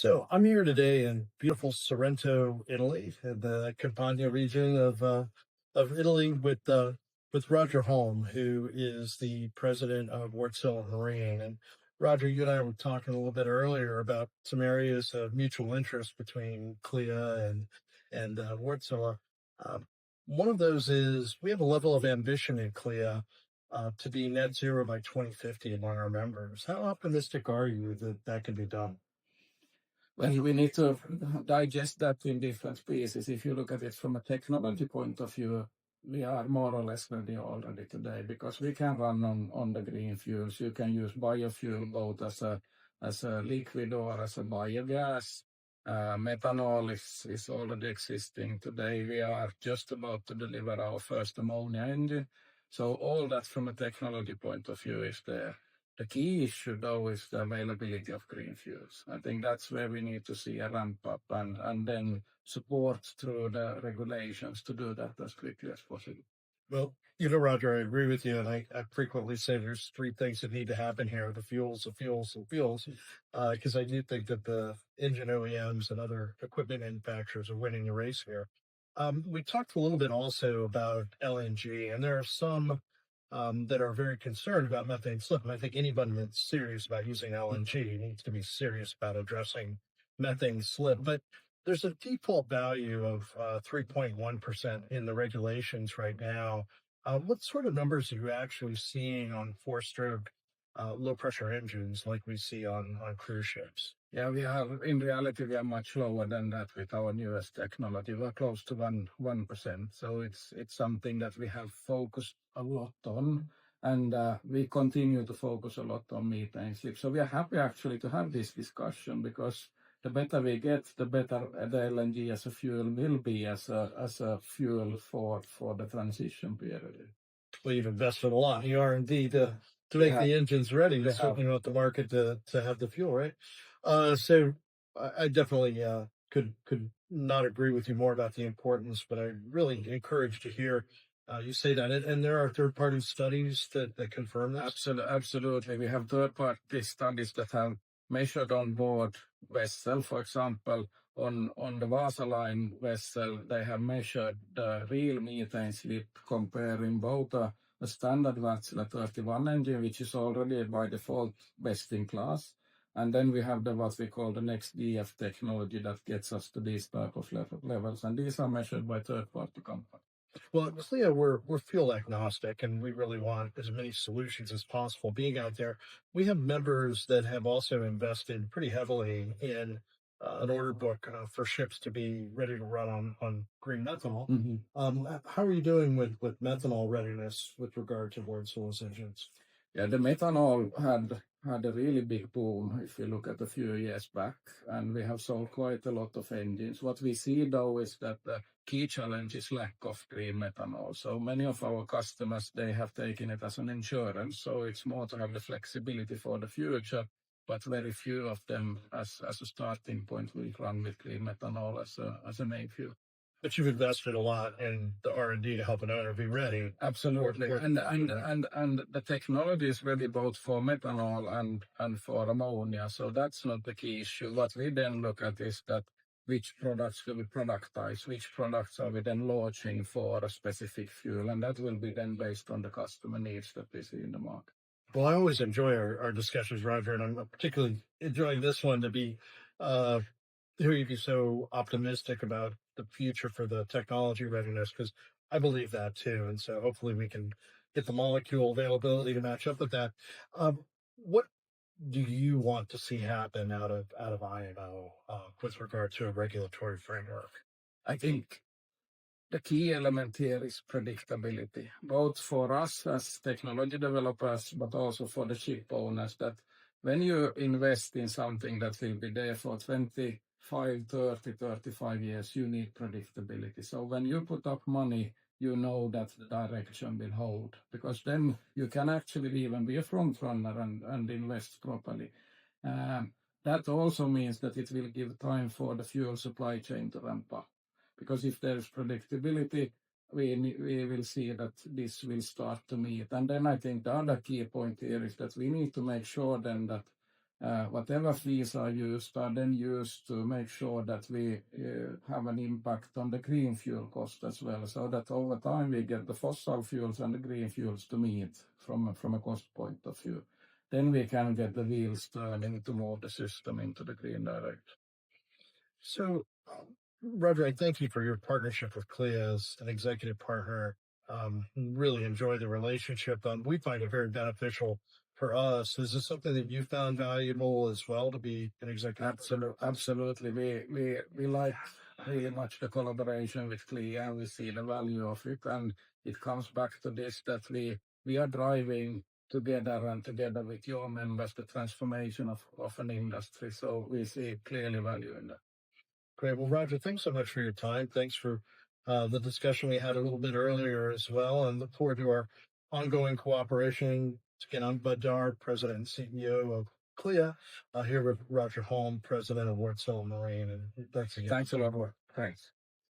So I'm here today in beautiful Sorrento, Italy, in the Campania region of Italy with Roger Holm, who is the president of Wärtsilä Marine. And Roger, you and I were talking a little bit earlier about some areas of mutual interest between CLIA and Wärtsilä. Um, One of those is we have a level of ambition in CLIA to be net zero by 2050 among our members. How optimistic are you that that can be done? Well, we need to digest that in different pieces. If you look at it from a technology point of view, we are more or less ready already today because we can run on the green fuels. You can use biofuel both as a liquid or as a biogas. Methanol is already existing today. We are just about to deliver our first ammonia engine. So all that from a technology point of view is there. The key issue, though, is the availability of green fuels. I think that's where we need to see a ramp up and then support through the regulations to do that as quickly as possible. Well, Roger, I agree with you. And I frequently say there's three things that need to happen here: the fuels, the fuels, the fuels. Because I do think that the engine OEMs and other equipment manufacturers are winning the race here. We talked a little bit also about LNG, and there are some that are very concerned about methane slip. And I think anybody that's serious about using LNG needs to be serious about addressing methane slip. But there's a default value of 3.1% in the regulations right now. What sort of numbers are you actually seeing on four-stroke low pressure engines like we see on cruise ships? Yeah, in reality, we are much lower than that with our newest technology. We're close to 1%. So it's something that we have focused a lot on. And we continue to focus a lot on methane slip. So we are happy actually to have this discussion because the better we get, the better the LNG as a fuel will be as a fuel for the transition period. Well, you've invested a lot in R&D to make the engines ready. You certainly want the market to have the fuel, right? So I definitely could not agree with you more about the importance, but I really encourage to hear you say that. And there are third-party studies that confirm that? Absolutely. We have third-party studies that have measured on board vessel, for example, on the Vasa line vessel, they have measured the real methane slip comparing both a standard Wärtsilä 31 engine, which is already by default best in class, and then we have what we call the next DF technology that gets us to these type of levels, and these are measured by third-party companies. Well, at CLIA, we're fuel agnostic, and we really want as many solutions as possible being out there. We have members that have also invested pretty heavily in an order book for ships to be ready to run on green methanol. How are you doing with methanol readiness with regard to Wärtsilä's engines? Yeah, the methanol had a really big boom if you look at a few years back, and we have sold quite a lot of engines. What we see though is that the key challenge is lack of green methanol. So many of our customers, they have taken it as an insurance, so it's more to have the flexibility for the future, but very few of them as a starting point will run with green methanol as a main fuel. But you've invested a lot in the R&D to help an owner be ready. Absolutely, and the technology is ready both for methanol and for ammonia. So that's not the key issue. What we then look at is that which products will we productize, which products are we then launching for a specific fuel, and that will be then based on the customer needs that we see in the market. Well, I always enjoy our discussions, Roger, and I'm particularly enjoying this one to be hear you be so optimistic about the future for the technology readiness, because I believe that too. And so hopefully we can get the molecule availability to match up with that. What do you want to see happen out of IMO with regard to a regulatory framework? I think the key element here is predictability, both for us as technology developers, but also for the ship owners, that when you invest in something that will be there for 25, 30, 35 years, you need predictability. So when you put up money, you know that the direction will hold, because then you can actually even be a front runner and invest properly. That also means that it will give time for the fuel supply chain to ramp up. Because if there is predictability, we will see that this will start to meet. And then I think the other key point here is that we need to make sure then that whatever fees are used are then used to make sure that we have an impact on the green fuel cost as well, so that over time we get the fossil fuels and the green fuels to meet from a cost point of view. Then we can get the wheels turning to move the system into the green direction. So, Roger, I thank you for your partnership with CLIA as an executive partner. Really enjoy the relationship. We find it very beneficial for us. Is this something that you found valuable as well to be an executive? Absolutely. We like really much the collaboration with CLIA, and we see the value of it. And it comes back to this, that we are driving together and together with your members the transformation of an industry. So we see clearly value in that. Great. Well, Roger, thanks so much for your time. Thanks for the discussion we had a little bit earlier as well, and look forward to our ongoing cooperation. Again, I'm Bud Darr, President and CEO of CLIA, here with Roger Holm, President of Wärtsilä Marine. And thanks again. Thanks a lot. Thanks.